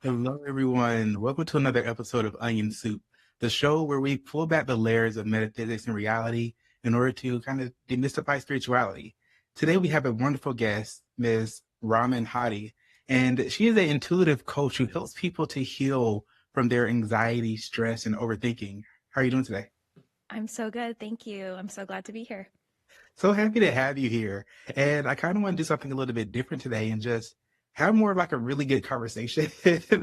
Hello, everyone. Welcome to another episode of Onion Soup, the show where we pull back the layers of metaphysics and reality in order to kind of demystify spirituality. Today, we have a wonderful guest, Ms. Raman Hadi, and she is an intuitive coach who helps people to heal from their anxiety, stress, and overthinking. How are you doing today? I'm so good. Thank you. I'm so glad to be here. So happy to have you here. And I kind of want to do something a little bit different today and just have more of like a really good conversation.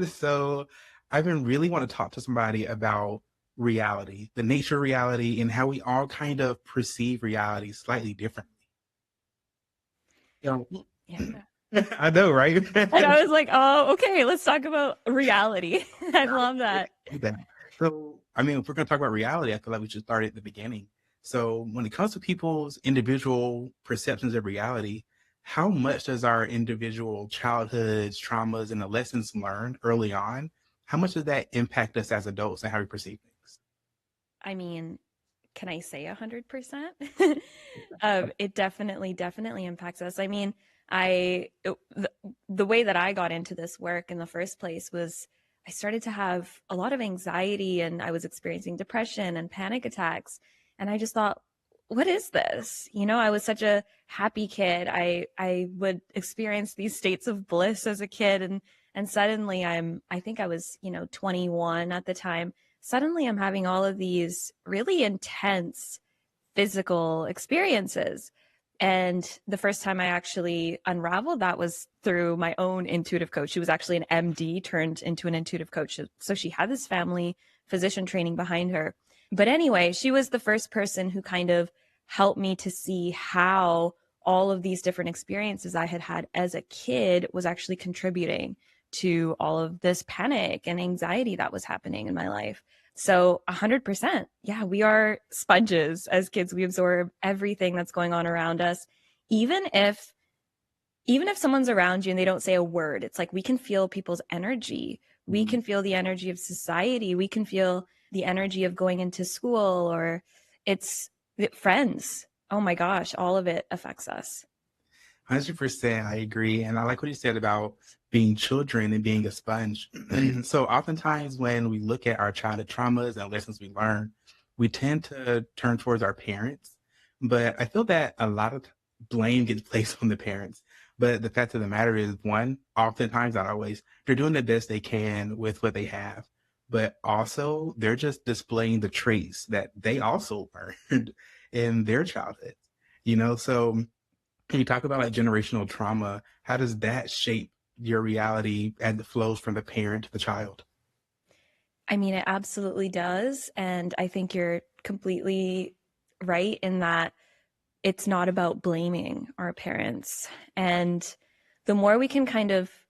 So I've been really want to talk to somebody about reality, the nature of reality, and how we all kind of perceive reality slightly differently. You Yeah. know, I know, right? And I was like, oh, okay, let's talk about reality. I love that. So, I mean, if we're going to talk about reality, I feel like we should start at the beginning. So, when it comes to people's individual perceptions of reality, how much does our individual childhoods, traumas, and the lessons learned early on, how much does that impact us as adults and how we perceive things? I mean, can I say 100%? It definitely impacts us. I mean, the way that I got into this work in the first place was I started to have a lot of anxiety and I was experiencing depression and panic attacks. And I just thought, what is this? I was such a happy kid. I would experience these states of bliss as a kid and suddenly I think I was, 21 at the time. Suddenly I'm having all of these really intense physical experiences. And the first time I actually unraveled that was through my own intuitive coach. She was actually an MD turned into an intuitive coach. So she had this family physician training behind her. But anyway, she was the first person who kind of helped me to see how all of these different experiences I had had as a kid was actually contributing to all of this panic and anxiety that was happening in my life. So 100%. Yeah, we are sponges as kids. We absorb everything that's going on around us. Even if someone's around you and they don't say a word, it's like we can feel people's energy. We can feel the energy of society. We can feel the energy of going into school or it's friends. Oh my gosh, all of it affects us. 100%, I agree. And I like what you said about being children and being a sponge. So oftentimes when we look at our childhood traumas and lessons we learn, we tend to turn towards our parents. But I feel that a lot of blame gets placed on the parents. But the fact of the matter is, one, oftentimes, not always, they're doing the best they can with what they have. But also, they're just displaying the traits that they also learned in their childhood. So can you talk about like generational trauma? How does that shape your reality as it flows from the parent to the child? I mean, it absolutely does. And I think you're completely right in that it's not about blaming our parents. And the more we can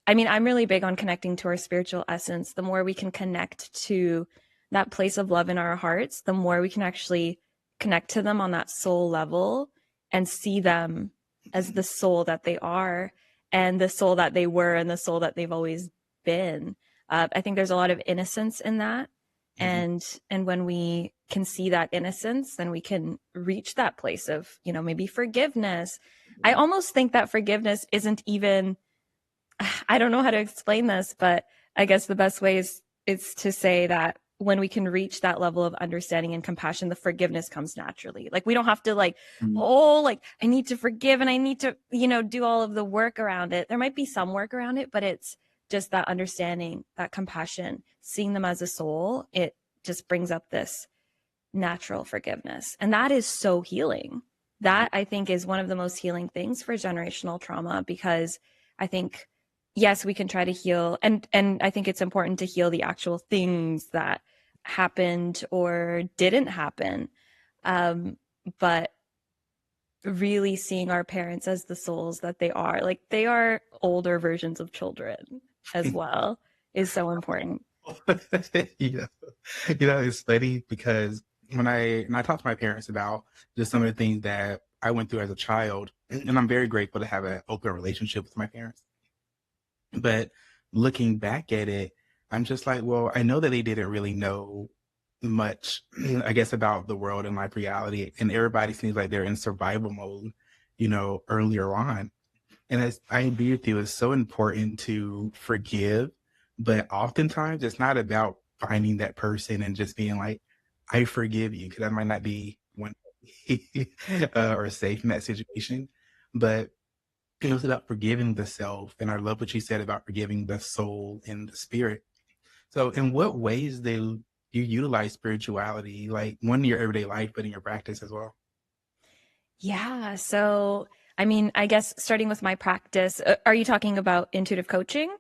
I'm really big on connecting to our spiritual essence. The more we can connect to that place of love in our hearts, the more we can actually connect to them on that soul level and see them as the soul that they are and the soul that they were and the soul that they've always been. I think there's a lot of innocence in that. Mhm. And when we can see that innocence, then we can reach that place of, maybe forgiveness. I almost think that forgiveness isn't even, I don't know how to explain this, but I guess the best way is to say that when we can reach that level of understanding and compassion, the forgiveness comes naturally. Like we don't have to I need to forgive and I need to, do all of the work around it. There might be some work around it, but it's just that understanding, that compassion, seeing them as a soul. It just brings up this natural forgiveness. And that is so healing. That I think is one of the most healing things for generational trauma because I think yes, we can try to heal and I think it's important to heal the actual things that happened or didn't happen. But really seeing our parents as the souls that they are, like they are older versions of children. as well is so important. you know, it's funny because when I talk to my parents about just some of the things that I went through as a child, and I'm very grateful to have an open relationship with my parents. But looking back at it, I'm just like, well, I know that they didn't really know much, I guess, about the world and life reality, and everybody seems like they're in survival mode, earlier on. And I agree with you, it's so important to forgive, but oftentimes it's not about finding that person and just being like, I forgive you, because that might not be one or safe in that situation. But it's about forgiving the self. And I love what you said about forgiving the soul and the spirit. So, in what ways do you utilize spirituality, like one in your everyday life, but in your practice as well? Yeah. So, I mean, I guess starting with my practice, are you talking about intuitive coaching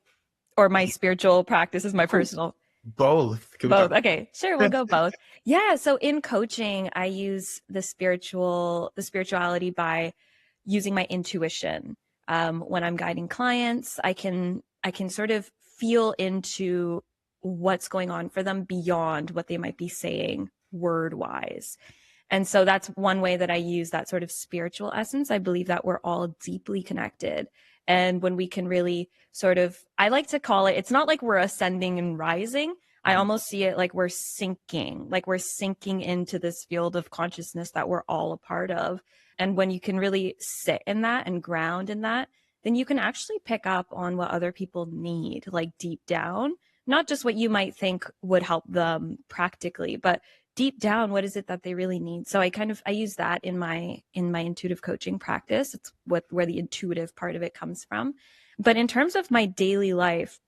or my spiritual practice is my Oh, personal? both. Can we Both. talk? Okay, sure, we'll go both. Yeah, so in coaching, I use the spirituality by using my intuition. When I'm guiding clients, I can sort of feel into what's going on for them beyond what they might be saying word wise. And so that's one way that I use that sort of spiritual essence. I believe that we're all deeply connected. And when we can really sort of, I like to call it, it's not like we're ascending and rising. I Mhm. almost see it like we're sinking into this field of consciousness that we're all a part of. And when you can really sit in that and ground in that, then you can actually pick up on what other people need, like deep down, not just what you might think would help them practically, but deep down, what is it that they really need? So I use that in my intuitive coaching practice. It's where the intuitive part of it comes from. But in terms of my daily life,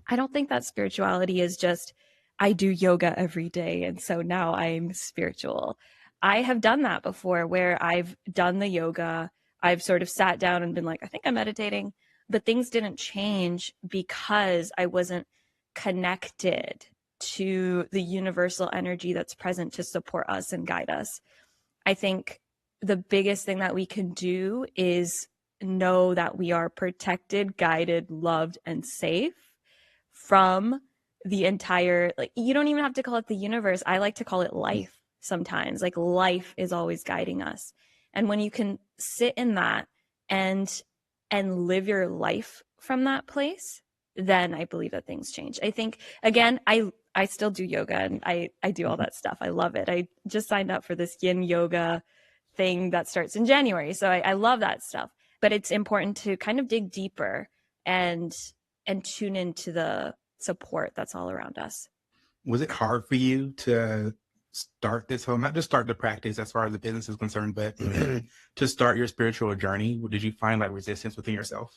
I don't think that spirituality is just I do yoga every day and so now I'm spiritual. I have done that before where I've done the yoga, I've sort of sat down and been like, I think I'm meditating, but things didn't change because I wasn't connected to the universal energy that's present to support us and guide us. I think the biggest thing that we can do is know that we are protected, guided, loved, and safe from the entire, like, you don't even have to call it the universe. I like to call it life sometimes. Like, life is always guiding us. And when you can sit in that and live your life from that place, then I believe that things change. I think again, I still do yoga and I do all that stuff. I love it. I just signed up for this yin yoga thing that starts in January. So I love that stuff. But it's important to kind of dig deeper and tune into the support that's all around us. Was it hard for you to start this whole, not just start the practice as far as the business is concerned, but to start your spiritual journey? Did you find like resistance within yourself?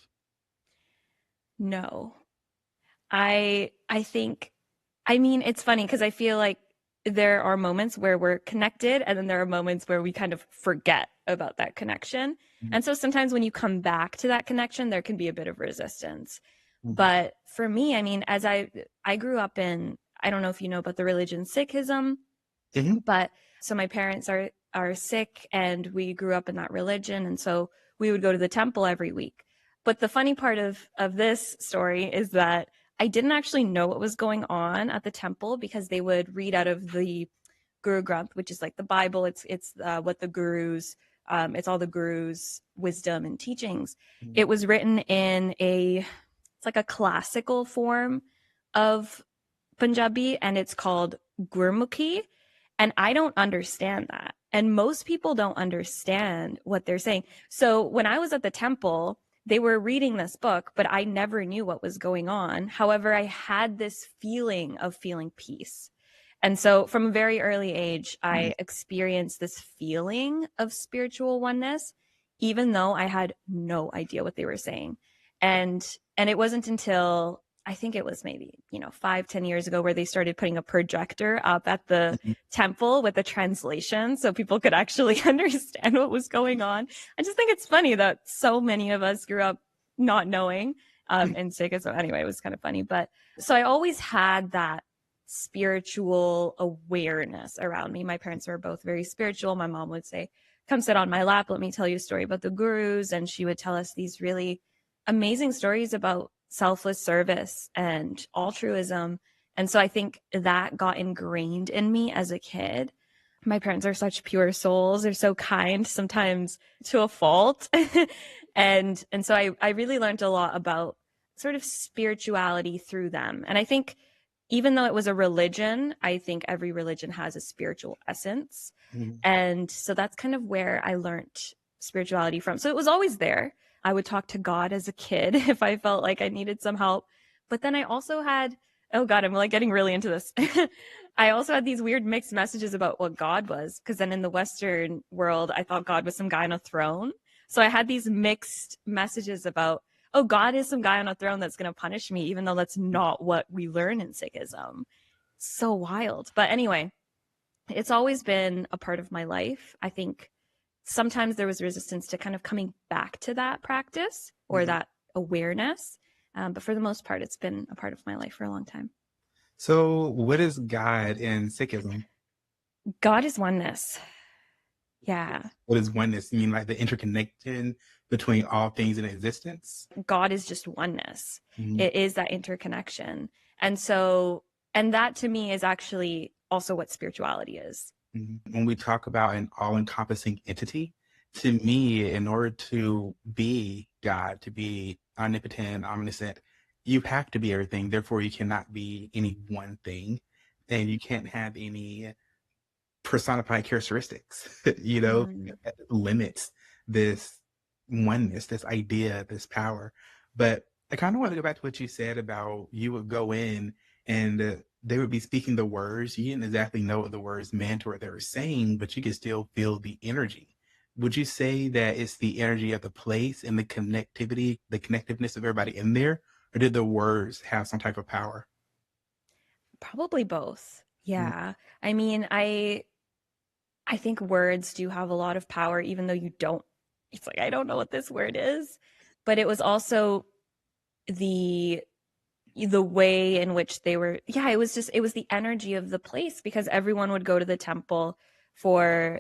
No. I think, I mean, it's funny because I feel like there are moments where we're connected and then there are moments where we kind of forget about that connection. Mhm. And so sometimes when you come back to that connection, there can be a bit of resistance. Mhm. But for me, I mean, as I grew up in, I don't know if you know about the religion Sikhism, Mhm. but so my parents are Sikh and we grew up in that religion and so we would go to the temple every week. But the funny part of this story is that I didn't actually know what was going on at the temple because they would read out of the Guru Granth, which is like the Bible. It's what the gurus, it's all the gurus' wisdom and teachings. Mhm. It was written in it's like a classical form of Punjabi, and it's called Gurmukhi. And I don't understand that. And most people don't understand what they're saying. So when I was at the temple, they were reading this book, but I never knew what was going on. However, I had this feeling of feeling peace. And so from a very early age, I experienced this feeling of spiritual oneness, even though I had no idea what they were saying. And it wasn't until I think it was maybe, 5, 10 years ago where they started putting a projector up at the Mhm. temple with a translation so people could actually understand what was going on. I just think it's funny that so many of us grew up not knowing and sick. So anyway, it was kind of funny. But so I always had that spiritual awareness around me. My parents were both very spiritual. My mom would say, come sit on my lap. Let me tell you a story about the gurus. And she would tell us these really amazing stories about selfless service and altruism. And so I think that got ingrained in me as a kid. My parents are such pure souls. They're so kind, sometimes to a fault. And so I really learned a lot about sort of spirituality through them. And I think even though it was a religion, I think every religion has a spiritual essence. Mhm. And so that's kind of where I learned spirituality from. So it was always there. I would talk to God as a kid if I felt like I needed some help. But then I also had, oh God, I'm like getting really into this. I also had these weird mixed messages about what God was. Because then in the Western world, I thought God was some guy on a throne. So I had these mixed messages about, oh, God is some guy on a throne that's going to punish me, even though that's not what we learn in Sikhism. So wild. But anyway, it's always been a part of my life. I think sometimes there was resistance to kind of coming back to that practice or Mhm. that awareness. But for the most part, it's been a part of my life for a long time. So, what is God in Sikhism? God is oneness. Yeah. What is oneness? You mean like the interconnection between all things in existence? God is just oneness. Mhm. It is that interconnection. And so, and that to me is actually also what spirituality is. Mhm. When we talk about an all-encompassing entity, to me, in order to be God, to be omnipotent, omniscient, you have to be everything. Therefore, you cannot be any one thing, and you can't have any personified characteristics, Mm. limits this oneness, this idea, this power. But I kind of want to go back to what you said about you would go in and they would be speaking the words. You didn't exactly know what the words meant or what they were saying, but you could still feel the energy. Would you say that it's the energy of the place and the connectivity, the connectiveness of everybody in there, or did the words have some type of power? Probably both. Mm. Yeah. I mean, I think words do have a lot of power, even though you don't, it's like, I don't know what this word is. But it was also the way in which they were, yeah, it was the energy of the place because everyone would go to the temple for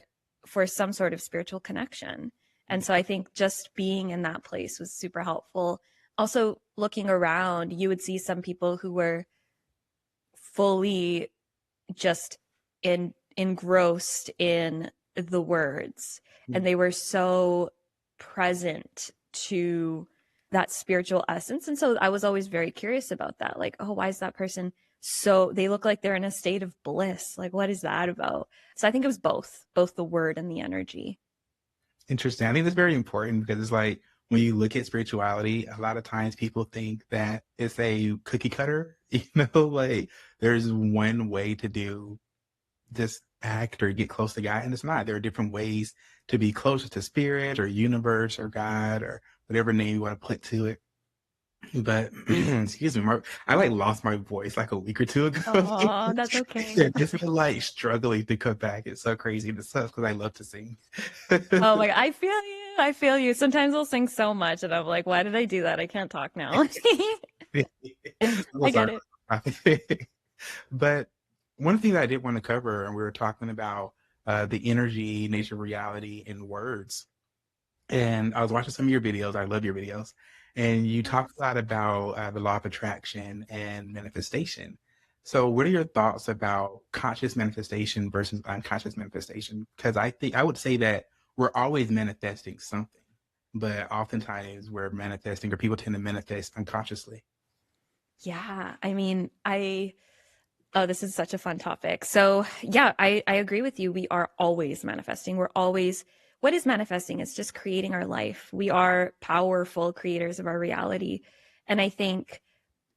some sort of spiritual connection. And so I think just being in that place was super helpful. Also, looking around, you would see some people who were fully just engrossed in the words, and they were so present to that spiritual essence. And so I was always very curious about that, like, oh, why is that person so, they look like they're in a state of bliss, like what is that about? So I think it was both the word and the energy. Interesting. I think that's very important because it's like when you look at spirituality, a lot of times people think that it's a cookie cutter, like there's one way to do this act or get close to God, and it's not. There are different ways to be closer to spirit or universe or God or whatever name you want to put to it. But excuse me, I like lost my voice like a week or two ago. Oh, that's okay. Yeah, just been like struggling to come back. It's so crazy. It sucks because I love to sing. Oh my God, I feel you. I feel you. Sometimes I'll sing so much and I'm like, why did I do that? I can't talk now. So I get sorry. it. But one thing that I did want to cover, and we were talking about the energy, nature of reality in words. And I was watching some of your videos. I love your videos. And you talk Thanks. a lot about the law of attraction and manifestation. So, what are your thoughts about conscious manifestation versus unconscious manifestation? Because I think I would say that we're always manifesting something, but oftentimes we're manifesting, or people tend to manifest unconsciously. Yeah, I mean, oh, this is such a fun topic. So, yeah, I agree with you. We are always manifesting. We're always, what is manifesting? It's just creating our life. We are powerful creators of our reality. And I think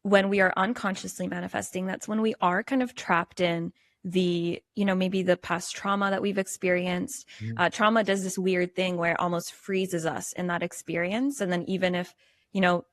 when we are unconsciously manifesting, that's when we are kind of trapped in maybe the past trauma that we've experienced. Mhm. Trauma does this weird thing where it almost freezes us in that experience. And then even if,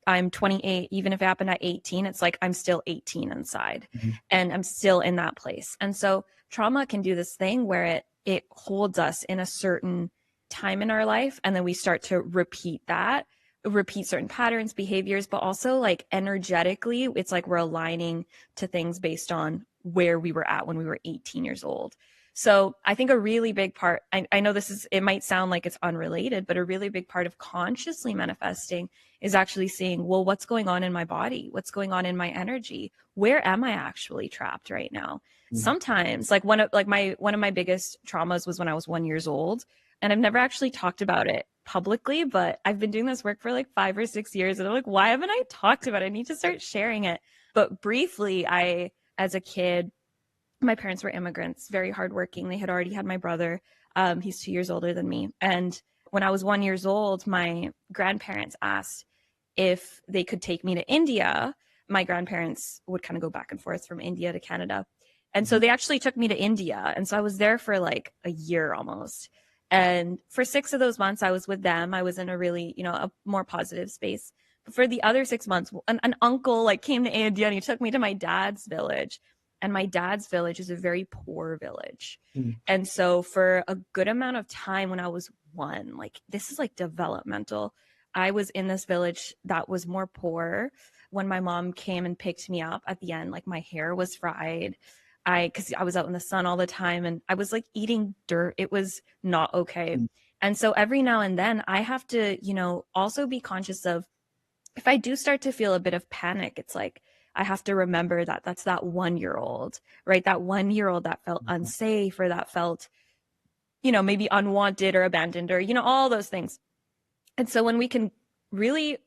I'm 28, even if it happened at 18, it's like I'm still 18 inside Mhm. and I'm still in that place. And so trauma can do this thing where it holds us in a certain time in our life. And then we start to repeat certain patterns, behaviors, but also like energetically, it's like we're aligning to things based on where we were at when we were 18 years old. So I think a really big part, I know it might sound like it's unrelated, but a really big part of consciously manifesting is actually seeing, well, what's going on in my body? What's going on in my energy? Where am I actually trapped right now? Mhm. Sometimes, like one of my biggest traumas was when I was 1 years old, and I've never actually talked about it publicly, but I've been doing this work for like 5 or 6 years, and I'm like, why haven't I talked about it? I need to start sharing it. But briefly, as a kid, my parents were immigrants, very hardworking. They had already had my brother. He's 2 years older than me. And when I was 1 years old, my grandparents asked if they could take me to India. My grandparents would kind of go back and forth from India to Canada. And so Mhm. they actually took me to India. And so I was there for like a year almost. And for 6 of those months, I was with them. I was in a really, a more positive space. But for the other 6 months, an uncle like came to India and he took me to my dad's village. And my dad's village is a very poor village. Mhm. And so for a good amount of time when I was one, like this is like developmental, I was in this village that was more poor. When my mom came and picked me up at the end, like my hair was fried. Because I was out in the sun all the time and I was like eating dirt. It was not okay. Mhm. And so every now and then I have to, also be conscious of, if I do start to feel a bit of panic, it's like I have to remember that that's that 1 year old, right? That 1 year old that felt unsafe or that felt, maybe unwanted or abandoned or, all those things. And so when we can really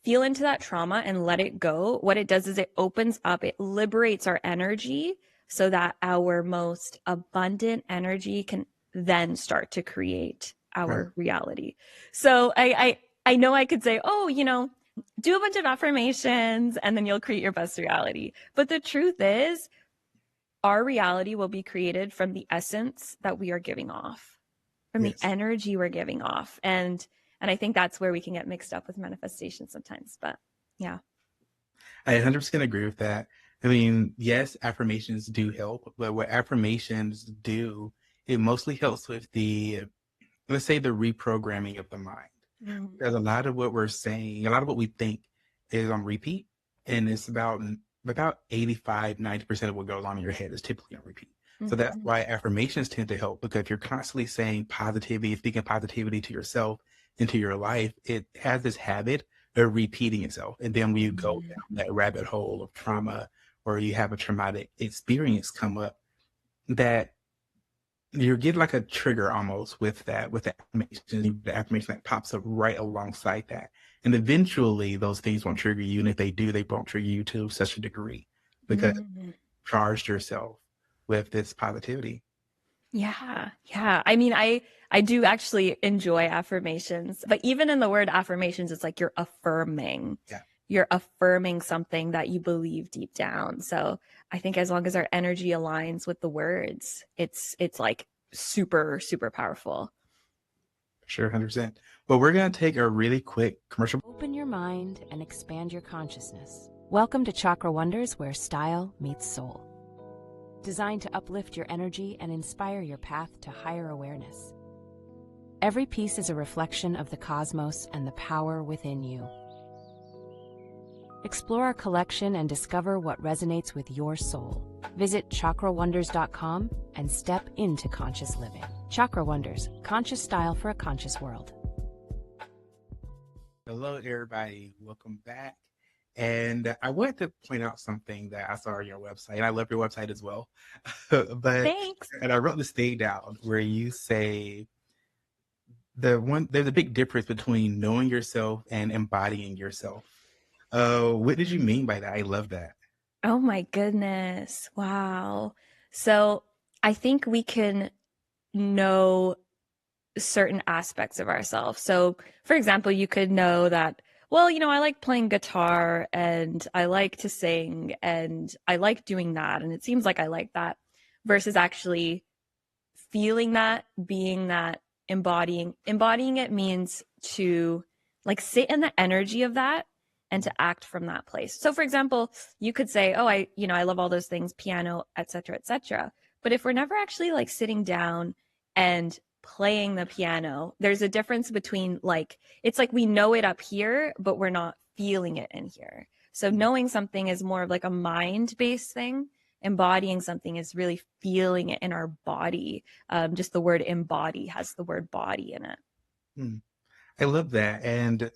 feel into that trauma and let it go, what it does is it opens up, it liberates our energy so that our most abundant energy can then start to create Right. our reality. So I know I could say, oh, do a bunch of affirmations and then you'll create your best reality. But the truth is, our reality will be created from the essence that we are giving off, from the Yes. energy we're giving off. And I think that's where we can get mixed up with manifestation sometimes. But yeah. I 100% agree with that. I mean, yes, affirmations do help, but what affirmations do, it mostly helps with let's say, the reprogramming of the mind. Mm. Because a lot of what we're saying, a lot of what we think is on repeat, and it's about 85, 90% of what goes on in your head is typically on repeat. So that's Mhm. why affirmations tend to help, because if you're constantly saying positivity, speaking positivity to yourself, into your life, it has this habit of repeating itself. And then when you go Mhm. down that rabbit hole of trauma, or you have a traumatic experience come up, that you get like a trigger almost with the affirmation that pops up right alongside that. And eventually those things won't trigger you. And if they do, they won't trigger you to such a degree, because you Mhm. charged yourself with this positivity. Yeah. Yeah. I mean, I do actually enjoy affirmations, but even in the word affirmations, it's like Yeah, you're affirming something that you believe deep down. So I think as long as our energy aligns with the words, it's like super, super powerful. sure, 100%. But we're going to take a really quick commercial. Open your mind and expand your consciousness. Welcome to Chakra Wonders, where style meets soul. Designed to uplift your energy and inspire your path to higher awareness. Every piece is a reflection of the cosmos and the power within you. Explore our collection and discover what resonates with your soul. Visit chakrawonders.com and step into conscious living. Chakra Wonders, conscious style for a conscious world. Hello, everybody. Welcome back. And I wanted to point out something that I saw on your website. And I love your website as well. but Thanks. and I wrote this thing down where you say there's a big difference between knowing yourself and embodying yourself. What did you mean by that? I love that. Oh my goodness. Wow. So I think we can know certain aspects of ourselves. So, for example, you could know that, well, I like playing guitar and I like to sing and I like doing that. And it seems like I like that versus actually feeling that, being that, embodying it means to like sit in the energy of that and to act from that place. So for example, you could say, oh, I love all those things, piano, etc., etc. But if we're never actually like sitting down and playing the piano, there's a difference between like, it's like we know it up here but we're not feeling it in here. So knowing something is more of like a mind based thing, embodying something is really feeling it in our body. Just the word embody has the word body in it. Hmm. I love that. And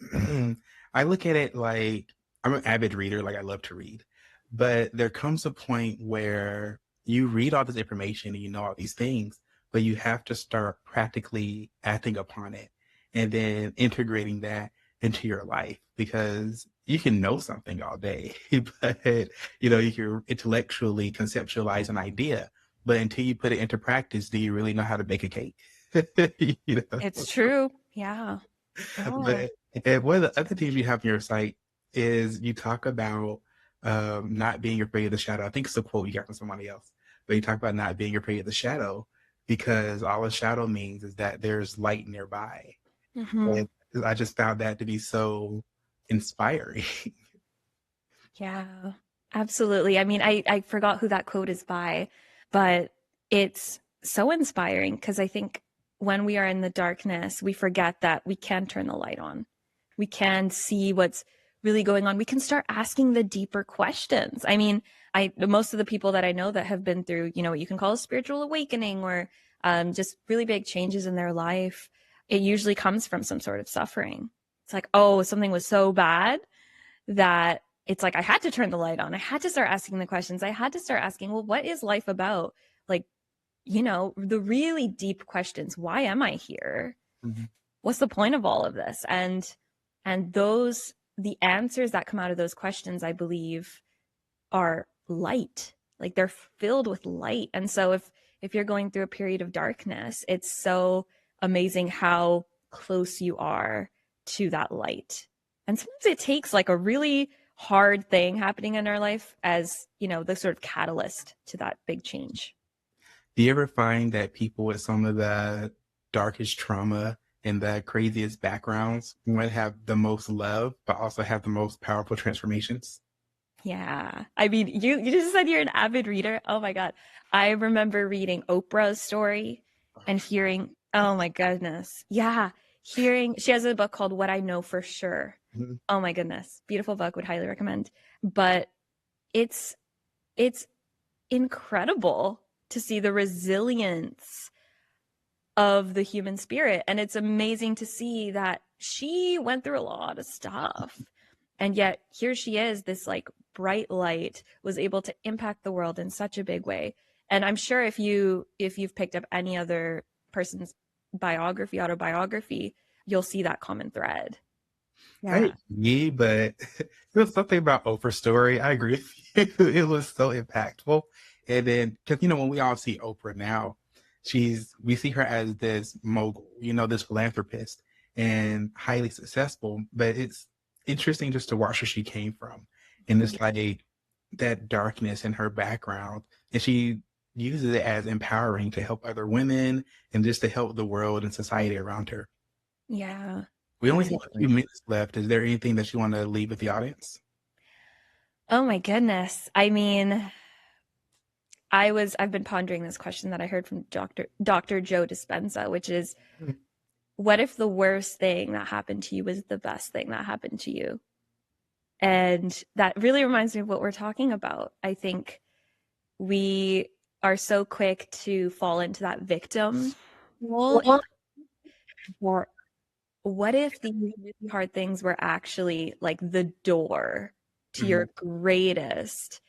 I look at it like I'm an avid reader, like I love to read. But there comes a point where you read all this information and you know all these things, but you have to start practically acting upon it and then integrating that into your life because you can know something all day, but you can intellectually conceptualize an idea, but until you put it into practice, do you really know how to bake a cake? You know? It's true. Yeah. Oh. But and one of the other things you have on your site is you talk about not being afraid of the shadow. I think it's a quote you got from somebody else, but you talk about not being afraid of the shadow because all a shadow means is that there's light nearby. Hmm. And I just found that to be so inspiring. Yeah, absolutely. I mean, I forgot who that quote is by, but it's so inspiring because I think when we are in the darkness, we forget that we can turn the light on. We can see what's really going on. We can start asking the deeper questions. I mean, most of the people that I know that have been through, what you can call a spiritual awakening or just really big changes in their life, it usually comes from some sort of suffering. It's like, oh, something was so bad that it's like I had to turn the light on. I had to start asking the questions. I had to start asking, well, what is life about? Like, the really deep questions. Why am I here? Mhm. What's the point of all of this? And the answers that come out of those questions, I believe, are light. Like they're filled with light. And so if you're going through a period of darkness, it's so amazing how close you are to that light. And sometimes it takes like a really hard thing happening in our life as, the sort of catalyst to that big change. Do you ever find that people with some of the darkest trauma and the craziest backgrounds would have the most love, but also have the most powerful transformations? Yeah. I mean, you just said you're an avid reader. Oh my God. I remember reading Oprah's story and hearing, oh my goodness. Yeah. She has a book called What I Know for Sure. Mhm. Oh my goodness. Beautiful book, would highly recommend. But it's it's incredible to see the resilience of the human spirit. And it's amazing to see that she went through a lot of stuff. And yet here she is, this like bright light, was able to impact the world in such a big way. And I'm sure if you've picked up any other person's autobiography, you'll see that common thread. I Yeah. agree, but there's something about Oprah's story. I agree with you. It was so impactful. And then, because, when we all see Oprah now, we see her as this mogul, this philanthropist and highly successful. But it's interesting just to watch where she came from. And it's like that darkness in her background. And she uses it as empowering to help other women and just to help the world and society around her. Yeah, We only have a few absolutely. minutes left. Is there anything that you want to leave with the audience? Oh my goodness. I mean, I've been pondering this question that I heard from Dr. Joe Dispenza, which is, what if the worst thing that happened to you was the best thing that happened to you? And that really reminds me of what we're talking about. I think we are so quick to fall into that victim role. Or what if these really hard things were actually like the door to Mhm. your greatest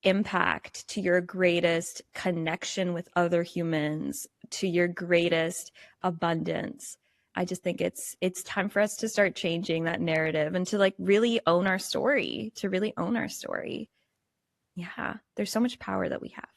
impact, to your greatest connection with other humans, to your greatest abundance? I just think it's time for us to start changing that narrative and to like really own our story, to really own our story. Yeah, there's so much power that we have.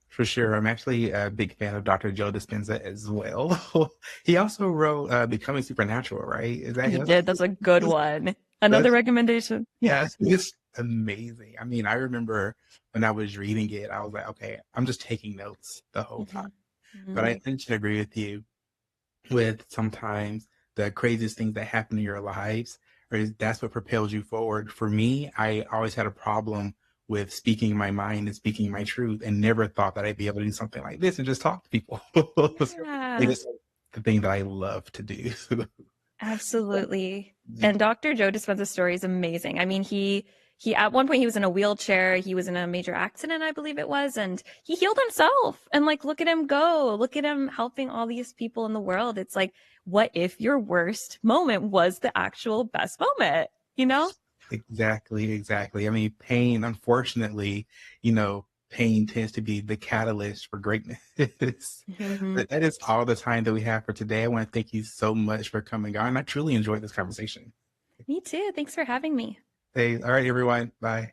For sure. I'm actually a big fan of Dr. Joe Dispenza as well. He also wrote Becoming Supernatural, right? Is that He him? did. That's a good one. Another That's, recommendation. yeah, it's amazing. I mean, I remember when I was reading it, I was like, okay, I'm just taking notes the whole time. Mhm. But I Mhm. tend to agree with you with sometimes the craziest things that happen in your lives, or that's what propels you forward. For me, I always had a problem with speaking my mind and speaking my truth, and never thought that I'd be able to do something like this and just talk to people. So, like, Yeah, it's the thing that I love to do. absolutely. And Dr. Joe Dispenza's story is amazing. I mean, he at one point he was in a wheelchair. He was in a major accident, I believe it was, and he healed himself. And like, look at him go. Look at him helping all these people in the world. It's like, what if your worst moment was the actual best moment? You know? Exactly, exactly. I mean, pain, unfortunately, pain tends to be the catalyst for greatness. Mm-hmm. But that is all the time that we have for today. I want to thank you so much for coming on. I truly enjoyed this conversation. Me too. Thanks for having me. Hey, all right, everyone. Bye.